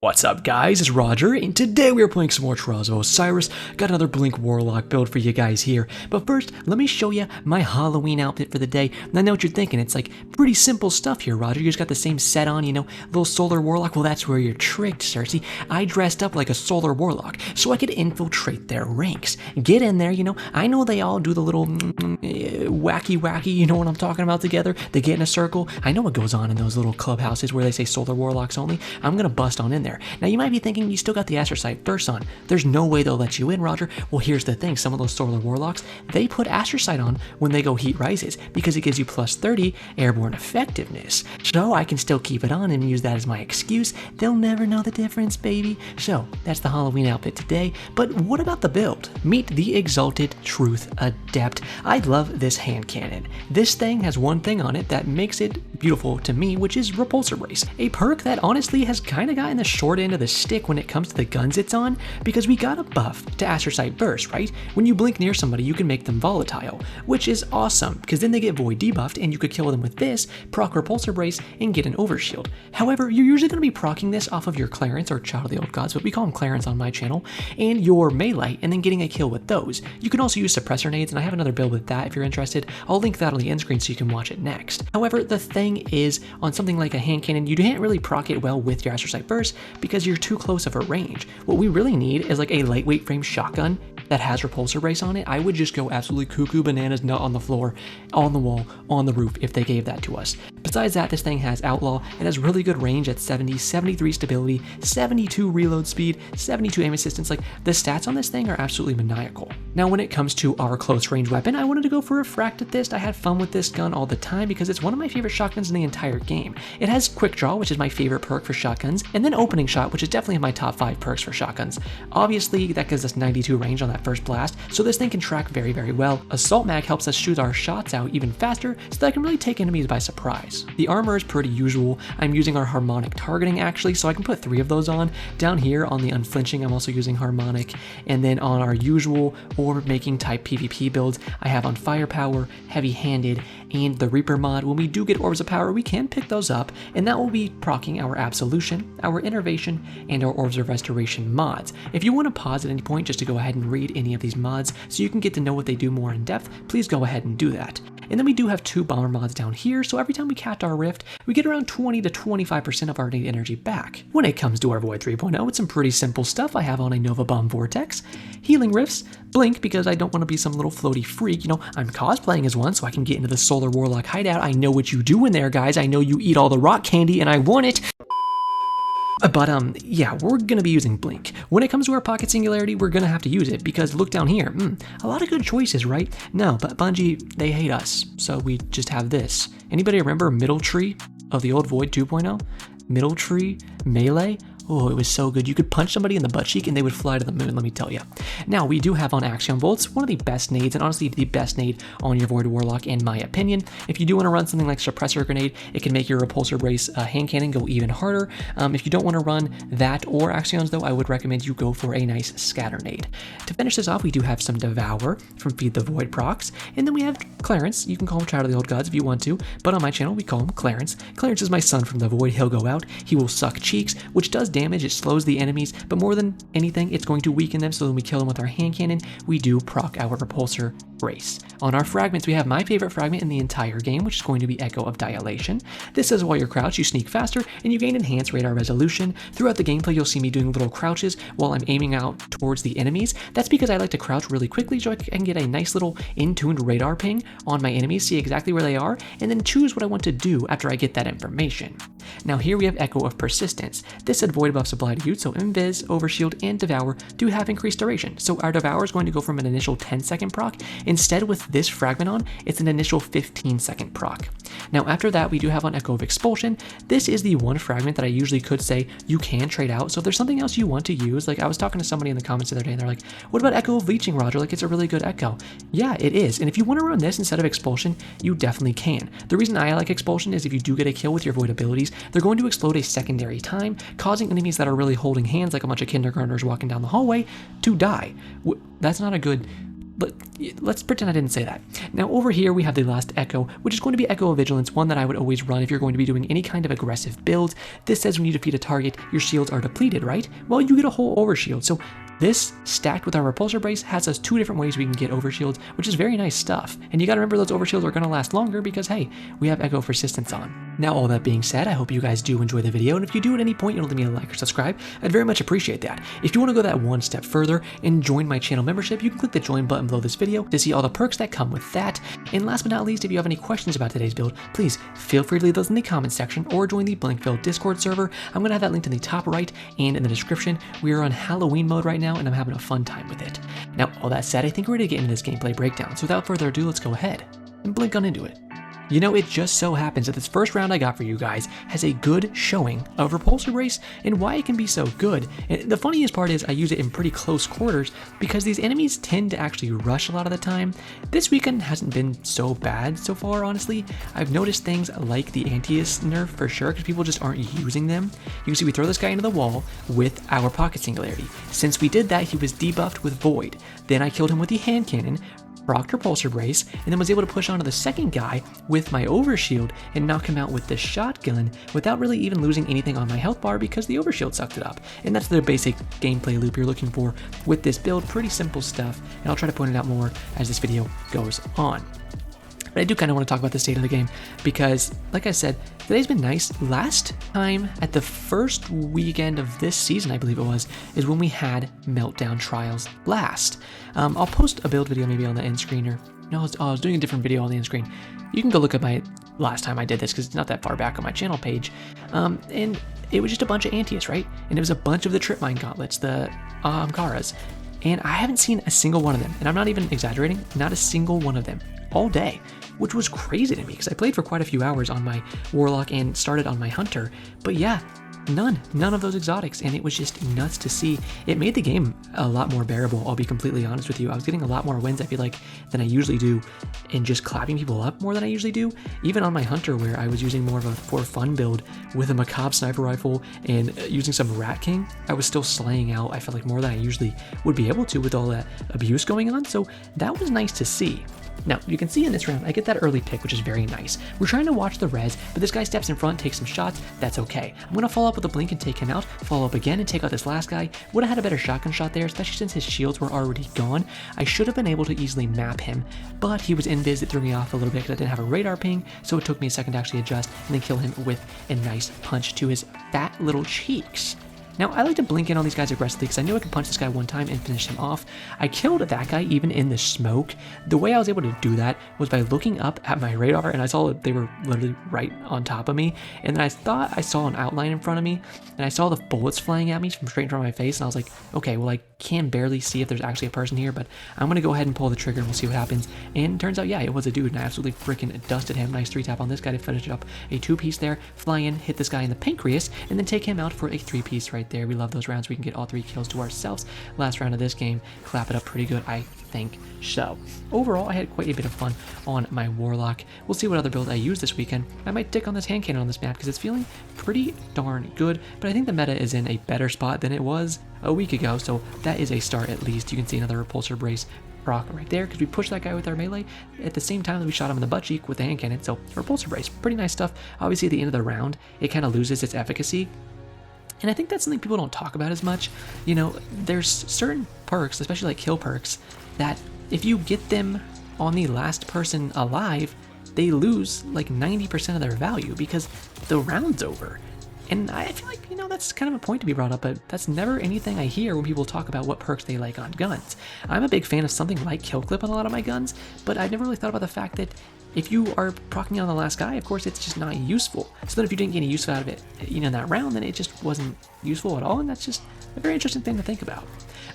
What's up guys, it's Roger, and today we are playing some more Trials of Osiris. Got another Blink Warlock build for you guys here. But first, let me show you my Halloween outfit for the day. And I know what you're thinking, it's like pretty simple stuff here, Roger. You just got the same set on, you know, little Solar Warlock. Well, that's where you're tricked, Cersei. I dressed up like a Solar Warlock so I could infiltrate their ranks. Get in there, you know, I know they all do the little wacky, you know what I'm talking about together. They get in a circle. I know what goes on in those little clubhouses where they say Solar Warlocks only. I'm gonna bust on in there. Now you might be thinking you still got the Astrocyte Thirst on. There's no way they'll let you in, Roger. Well, here's the thing, some of those Solar Warlocks, they put Astrocyte on when they go Heat Rises because it gives you plus 30 airborne effectiveness. So I can still keep it on and use that as my excuse. They'll never know the difference, baby. So that's the Halloween outfit today. But what about the build? Meet the Exalted Truth Adept. I love this hand cannon. This thing has one thing on it that makes it beautiful to me, which is Repulsor Brace. A perk that honestly has kind of gotten the short end of the stick when it comes to the guns it's on, because we got a buff to Astrocyte Burst, right? When you blink near somebody, you can make them volatile, which is awesome, because then they get Void debuffed and you could kill them with this, proc Repulsor Brace, and get an Overshield. However, you're usually going to be proccing this off of your Clarence, or Child of the Old Gods, but we call him Clarence on my channel, and your Melee, and then getting a kill with those. You can also use Suppressor Nades, and I have another build with that if you're interested. I'll link that on the end screen so you can watch it next. However, the thing is, on something like a hand cannon, you can't really proc it well with your Astrocyte Burst, because you're too close of a range. What we really need is like a lightweight frame shotgun that has Repulsor Brace on it. I would just go absolutely cuckoo bananas, nut on the floor, on the wall, on the roof if they gave that to us. Besides that, this thing has Outlaw. It has really good range at 70, 73 stability, 72 reload speed, 72 aim assistance. Like, the stats on this thing are absolutely maniacal. Now, when it comes to our close range weapon, I wanted to go for Refracted Fist. I had fun with this gun all the time because it's one of my favorite shotguns in the entire game. It has Quick Draw, which is my favorite perk for shotguns, and then Opening Shot, which is definitely in my top 5 perks for shotguns. Obviously, that gives us 92 range on that first blast, so this thing can track very, very well. Assault Mag helps us shoot our shots out even faster, so that I can really take enemies by surprise. The armor is pretty usual. I'm using our Harmonic Targeting actually, so I can put 3 of those on. Down here on the Unflinching, I'm also using Harmonic, and then on our usual orb making type PvP builds, I have on Firepower, Heavy Handed, and the Reaper mod. When we do get Orbs of Power, we can pick those up, and that will be proccing our Absolution, our Innervation, and our Orbs of Restoration mods. If you want to pause at any point just to go ahead and read any of these mods so you can get to know what they do more in depth, please go ahead and do that. And then we do have 2 bomber mods down here, so every time we cast our Rift, we get around 20 to 25% of our innate energy back. When it comes to our Void 3.0, it's some pretty simple stuff. I have on a Nova Bomb Vortex, Healing Rifts, Blink because I don't want to be some little floaty freak, you know, I'm cosplaying as one so I can get into the Solar Warlock hideout. I know what you do in there, guys. I know you eat all the rock candy and I want it. But yeah, we're gonna be using Blink. When it comes to our Pocket Singularity, we're gonna have to use it because look down here, a lot of good choices, right? No, but Bungie, they hate us, so we just have this. Anybody remember Middle Tree of the old Void 2.0? Middle Tree, Melee? Oh, it was so good. You could punch somebody in the butt cheek and they would fly to the moon, let me tell you. Now, we do have on Axion Bolts, one of the best nades, and honestly the best nade on your Void Warlock in my opinion. If you do want to run something like Suppressor Grenade, it can make your Repulsor Brace hand cannon go even harder. If you don't want to run that or Axions though, I would recommend you go for a nice Scatter Nade. To finish this off, we do have some Devour from Feed the Void procs, and then we have Clarence. You can call him Child of the Old Gods if you want to, but on my channel we call him Clarence. Clarence is my son from the Void. He'll go out, he will suck cheeks, which does damage, it slows the enemies, but more than anything, it's going to weaken them, so when we kill them with our hand cannon, we do proc our Repulsor Brace. On our fragments, we have my favorite fragment in the entire game, which is going to be Echo of Dilation. This says while you're crouched, you sneak faster, and you gain enhanced radar resolution. Throughout the gameplay, you'll see me doing little crouches while I'm aiming out towards the enemies. That's because I like to crouch really quickly so I can get a nice little in-tuned radar ping on my enemies, see exactly where they are, and then choose what I want to do after I get that information. Now here we have Echo of Persistence. This said void buffs apply to you, so Invis, Overshield, and Devour do have increased duration. So our Devour is going to go from an initial 10-second proc. Instead, with this fragment on, it's an initial 15-second proc. Now after that, we do have on Echo of Expulsion. This is the one fragment that I usually could say you can trade out. So if there's something else you want to use, like I was talking to somebody in the comments the other day and they're like, what about Echo of Leeching, Roger? Like, it's a really good Echo. Yeah, it is. And if you want to run this instead of Expulsion, you definitely can. The reason I like Expulsion is if you do get a kill with your Void abilities, they're going to explode a secondary time, causing enemies that are really holding hands like a bunch of kindergartners walking down the hallway to die. That's not a good let's pretend I didn't say that. Now over here we have the last Echo, which is going to be Echo of Vigilance, one that I would always run if you're going to be doing any kind of aggressive build. This says when you defeat a target, your shields are depleted, right? Well, you get a whole Overshield. So this, stacked with our Repulsor Brace, has us 2 different ways we can get Overshields, which is very nice stuff. And you gotta remember those Overshields are gonna last longer because, hey, we have Echo Persistence on. Now, all that being said, I hope you guys do enjoy the video, and if you do at any point, you'll leave me a like or subscribe. I'd very much appreciate that. If you wanna go that one step further and join my channel membership, you can click the join button below this video to see all the perks that come with that. And last but not least, if you have any questions about today's build, please feel free to leave those in the comment section or join the Blinkville Discord server. I'm gonna have that linked in the top right and in the description. We are on Halloween mode right now, and I'm having a fun time with it. Now, all that said, I think we're ready to get into this gameplay breakdown, so without further ado, let's go ahead and blink on into it. You know, it just so happens that this first round I got for you guys has a good showing of Repulsor Brace and why it can be so good. And the funniest part is I use it in pretty close quarters because these enemies tend to actually rush a lot of the time. This weekend hasn't been so bad so far, honestly. I've noticed things like the Antius nerf for sure because people just aren't using them. You can see we throw this guy into the wall with our Pocket Singularity. Since we did that, he was debuffed with Void. Then I killed him with the Hand Cannon, procced Repulsor Brace, and then was able to push onto the second guy with my Overshield and knock him out with the shotgun without really even losing anything on my health bar because the Overshield sucked it up. And that's the basic gameplay loop you're looking for with this build. Pretty simple stuff, and I'll try to point it out more as this video goes on. But I do kind of want to talk about the state of the game because, like I said, today's been nice. Last time at the first weekend of this season, I believe it was, is when we had Meltdown Trials last. I'll post a build video maybe on the end screen, or no, I was doing a different video on the end screen. You can go look at my last time I did this because it's not that far back on my channel page. And it was just a bunch of Antius, right? And it was a bunch of the Trip Mine Gauntlets, the Ahamkaras. And I haven't seen a single one of them. And I'm not even exaggerating, not a single one of them all day, which was crazy to me because I played for quite a few hours on my Warlock and started on my Hunter. But yeah, none of those exotics, and it was just nuts to see. It made the game a lot more bearable, I'll be completely honest with you. I was getting a lot more wins, I feel like, than I usually do, and just clapping people up more than I usually do. Even on my Hunter, where I was using more of a for fun build with a Macabre Sniper Rifle and using some Rat King, I was still slaying out, I felt like, more than I usually would be able to with all that abuse going on, so that was nice to see. Now, you can see in this round, I get that early pick, which is very nice. We're trying to watch the res, but this guy steps in front, takes some shots, that's okay. I'm gonna follow up with a blink and take him out, follow up again and take out this last guy. Would have had a better shotgun shot there, especially since his shields were already gone. I should have been able to easily map him, but he was invis, it threw me off a little bit because I didn't have a radar ping, so it took me a second to actually adjust and then kill him with a nice punch to his fat little cheeks. Now, I like to blink in on these guys aggressively because I knew I could punch this guy one time and finish him off. I killed that guy even in the smoke. The way I was able to do that was by looking up at my radar, and I saw that they were literally right on top of me. And then I thought I saw an outline in front of me, and I saw the bullets flying at me from straight in front of my face, and I was like, okay, well, I can barely see if there's actually a person here, but I'm going to go ahead and pull the trigger and we'll see what happens. And it turns out, yeah, it was a dude, and I absolutely freaking dusted him. Nice 3-tap on this guy to finish it up. A 2-piece there, fly in, hit this guy in the pancreas, and then take him out for a 3-piece right there. We love those rounds. We can get all 3 kills to ourselves. Last round of this game, clap it up pretty good, I think so. Overall, I had quite a bit of fun on my Warlock. We'll see what other build I use this weekend. I might dick on this hand cannon on this map because it's feeling pretty darn good, but I think the meta is in a better spot than it was a week ago, so that is a start at least. You can see another Repulsor Brace proc right there because we pushed that guy with our melee at the same time that we shot him in the butt cheek with the hand cannon. So Repulsor Brace, pretty nice stuff. Obviously at the end of the round, it kind of loses its efficacy. And I think that's something people don't talk about as much. You know, there's certain perks, especially like kill perks, that if you get them on the last person alive, they lose like 90% of their value because the round's over. And I feel like, you know, that's kind of a point to be brought up, but that's never anything I hear when people talk about what perks they like on guns. I'm a big fan of something like Kill Clip on a lot of my guns, but I've never really thought about the fact that if you are proccing on the last guy, of course, it's just not useful. So then if you didn't get any use out of it, you know, in that round, then it just wasn't useful at all, and that's just a very interesting thing to think about.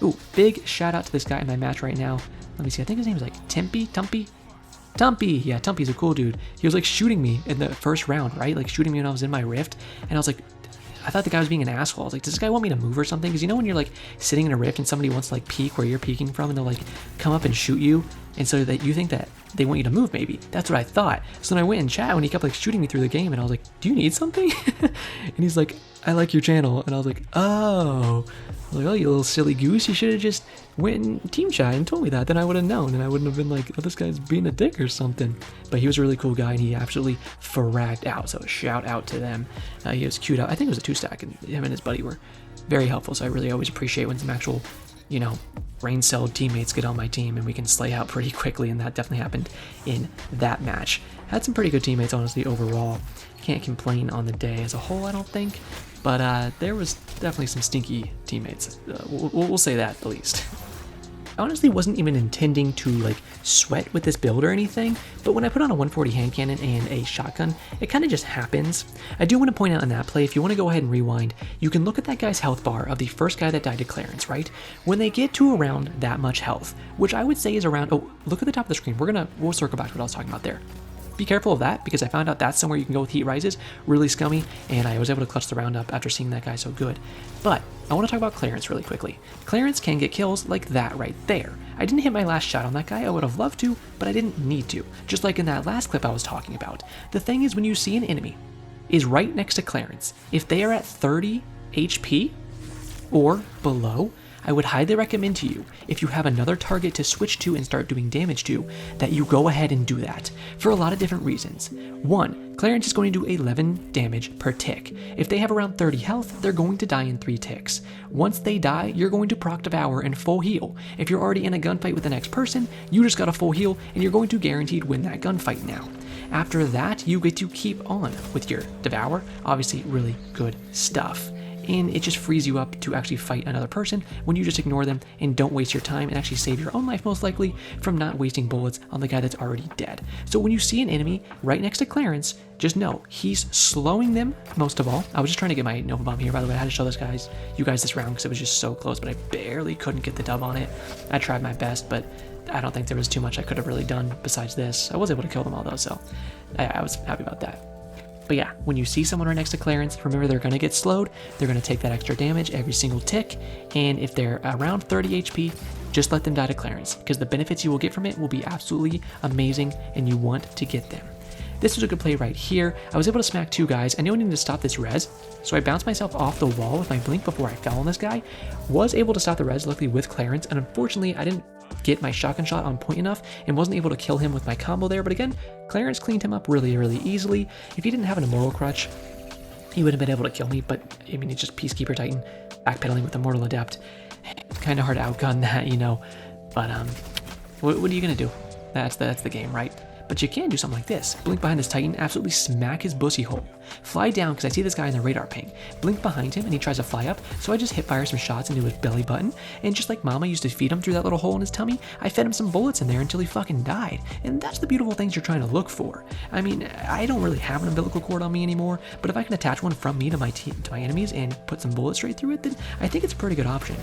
Ooh, big shout out to this guy in my match right now. Let me see, I think his name is like Tumpy? Yeah, Tumpy's a cool dude. He was like shooting me in the first round, right? Like shooting me when I was in my rift, and I was like, I thought the guy was being an asshole. I was like, does this guy want me to move or something? Because you know when you're like sitting in a rift and somebody wants to like peek where you're peeking from and they'll like come up and shoot you? And so that you think that they want you to move, maybe. That's what I thought. So then I went in chat when he kept like shooting me through the game, and I was like, do you need something? And he's like, I like your channel. And I was like, oh. I was like, oh, you little silly goose. You should have just went in team chat and told me that. Then I would have known, and I wouldn't have been like, oh, this guy's being a dick or something. But he was a really cool guy, and he absolutely fragged out. So shout out to them. He was queued up. I think it was a 2-stack, and him and his buddy were very helpful. So I really always appreciate when some actual, you know, brain cell teammates get on my team and we can slay out pretty quickly, and that definitely happened in that match. Had some pretty good teammates, honestly, overall. Can't complain on the day as a whole, I don't think, but there was definitely some stinky teammates. We'll say that at least. I honestly wasn't even intending to like sweat with this build or anything, but when I put on a 140 hand cannon and a shotgun, it kind of just happens. I do want to point out in that play, if you want to go ahead and rewind, you can look at that guy's health bar of the first guy that died to Clarence, right? When they get to around that much health, which I would say is around, oh, look at the top of the screen. We'll circle back to what I was talking about there. Be careful of that, because I found out that's somewhere you can go with heat rises, really scummy, and I was able to clutch the round up after seeing that guy so good. But I want to talk about Clarence really quickly. Clarence can get kills like that right there. I didn't hit my last shot on that guy. I would have loved to, but I didn't need to, just like in that last clip I was talking about. The thing is, when you see an enemy is right next to Clarence, if they are at 30 HP or below, I would highly recommend to you, if you have another target to switch to and start doing damage to, that you go ahead and do that, for a lot of different reasons. One, Clarence is going to do 11 damage per tick. If they have around 30 health, they're going to die in 3 ticks. Once they die, you're going to proc Devour and full heal. If you're already in a gunfight with the next person, you just got a full heal, and you're going to guaranteed win that gunfight now. After that, you get to keep on with your Devour, obviously really good stuff. And it just frees you up to actually fight another person when you just ignore them and don't waste your time and actually save your own life, most likely, from not wasting bullets on the guy that's already dead. So when you see an enemy right next to Clarence, just know he's slowing them most of all. I was just trying to get my Nova Bomb here, by the way. I had to show you guys this round because it was just so close, but I barely couldn't get the dub on it. I tried my best, but I don't think there was too much I could have really done besides this. I was able to kill them all though, so I was happy about that. But yeah, when you see someone right next to Clarence, remember they're going to get slowed, they're going to take that extra damage every single tick, and if they're around 30 HP, just let them die to Clarence, because the benefits you will get from it will be absolutely amazing, and you want to get them. This was a good play right here. I was able to smack 2 guys. I knew I needed to stop this res, so I bounced myself off the wall with my blink before I fell on this guy. Was able to stop the res, luckily, with Clarence, and unfortunately, I didn't get my shotgun shot on point enough and wasn't able to kill him with my combo there, but again, Clarence cleaned him up really, really easily. If he didn't have an Immortal Crutch, he would have been able to kill me, but I mean, it's just Peacekeeper Titan backpedaling with Immortal Adept. It's kind of hard to outgun that, you know, but what are you gonna do? That's the game, right? But you can do something like this. Blink behind this Titan, absolutely smack his bussy hole. Fly down, because I see this guy in the radar ping. Blink behind him, and he tries to fly up, so I just hip fire some shots into his belly button, and just like Mama used to feed him through that little hole in his tummy, I fed him some bullets in there until he fucking died. And that's the beautiful things you're trying to look for. I mean, I don't really have an umbilical cord on me anymore, but if I can attach one from me to my enemies and put some bullets straight through it, then I think it's a pretty good option.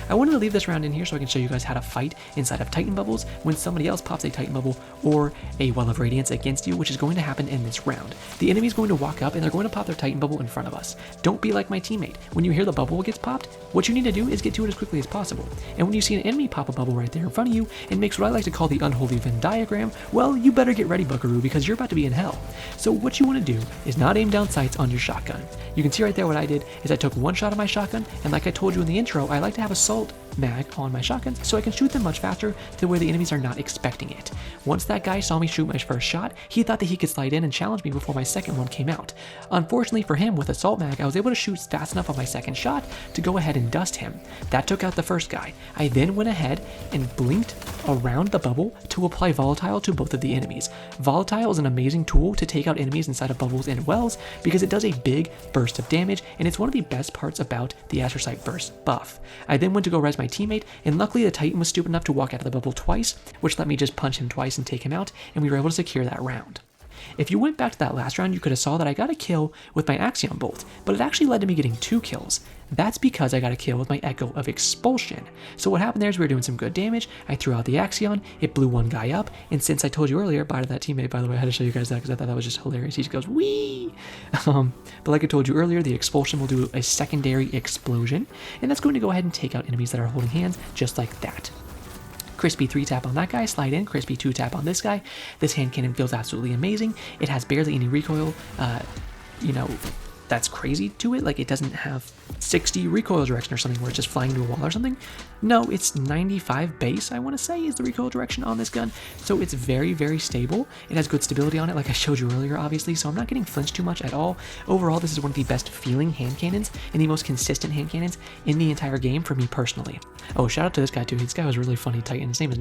I wanted to leave this round in here so I can show you guys how to fight inside of Titan bubbles when somebody else pops a Titan bubble or a Well of Radiance against you, which is going to happen in this round. The enemy's going to walk up and they're going to pop their Titan bubble in front of us. Don't be like my teammate. When you hear the bubble gets popped, what you need to do is get to it as quickly as possible. And when you see an enemy pop a bubble right there in front of you and makes what I like to call the unholy Venn diagram, well, you better get ready, buckaroo, because you're about to be in hell. So what you want to do is not aim down sights on your shotgun. You can see right there what I did is I took one shot of my shotgun, and like I told you in the intro, I like to have assault mag on my shotguns so I can shoot them much faster to where the enemies are not expecting it. Once that guy saw me shoot my first shot, he thought that he could slide in and challenge me before my second one came out. Unfortunately for him, with assault mag, I was able to shoot fast enough on my second shot to go ahead and dust him. That took out the first guy. I then went ahead and blinked around the bubble to apply volatile to both of the enemies. Volatile is an amazing tool to take out enemies inside of bubbles and wells because it does a big burst of damage, and it's one of the best parts about the Astrocyte burst buff. I then went to go res my teammate, and luckily the Titan was stupid enough to walk out of the bubble twice, which let me just punch him twice and take him out, and we were able to secure that round. If you went back to that last round, you could have saw that I got a kill with my Axion Bolt, but it actually led to me getting 2 kills. That's because I got a kill with my Echo of Expulsion. So what happened there is we were doing some good damage, I threw out the Axion, it blew one guy up, and since I told you earlier, bye to that teammate, by the way, I had to show you guys that because I thought that was just hilarious. He just goes, wee! But like I told you earlier, the Expulsion will do a secondary explosion, and that's going to go ahead and take out enemies that are holding hands just like that. Crispy 3-tap on that guy, slide in, crispy 2-tap on this guy. This hand cannon feels absolutely amazing. It has barely any recoil, you know, that's crazy to it. Like, it doesn't have 60 recoil direction or something where it's just flying into a wall or something. No, it's 95 base, I want to say, is the recoil direction on this gun. So it's very, very stable. It has good stability on it, like I showed you earlier, obviously, so I'm not getting flinched too much at all. Overall, this is one of the best feeling hand cannons and the most consistent hand cannons in the entire game for me personally. Oh, shout out to this guy too. This guy was really funny, Titan. His name is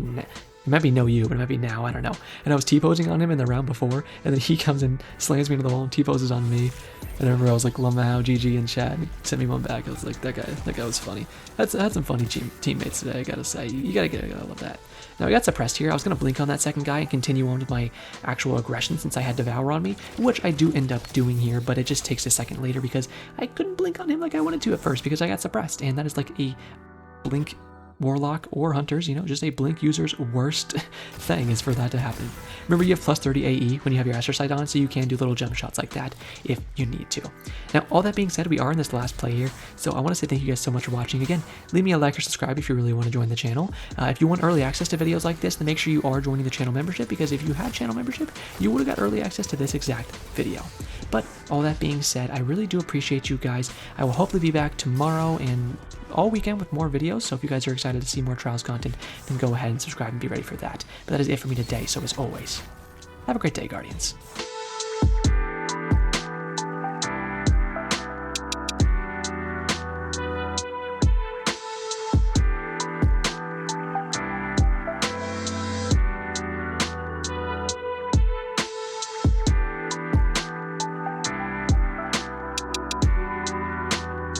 it might be No You, but it might be Now, I don't know. And I was T-posing on him in the round before, and then he comes and slams me into the wall and T-poses on me. And I remember I was like, Lamau, GG in chat, and he sent me one back. I was like, that guy was funny. I had some funny teammates today, I gotta say. You gotta love that. Now I got suppressed here. I was gonna blink on that second guy and continue on with my actual aggression since I had Devour on me, which I do end up doing here, but it just takes a second later because I couldn't blink on him like I wanted to at first because I got suppressed, and that is like a blink Warlock or Hunters, you know, just a blink user's worst thing is for that to happen. Remember, you have plus 30 AE when you have your Astro Sight on, so you can do little jump shots like that if you need to. Now, all that being said, we are in this last play here, so I want to say thank you guys so much for watching. Again, leave me a like or subscribe if you really want to join the channel. If you want early access to videos like this, then make sure you are joining the channel membership, because if you had channel membership, you would have got early access to this exact video. But all that being said, I really do appreciate you guys. I will hopefully be back tomorrow and all weekend with more videos, so if you guys are excited to see more Trials content, then go ahead and subscribe and be ready for that. But that is it for me today, so as always, have a great day, Guardians.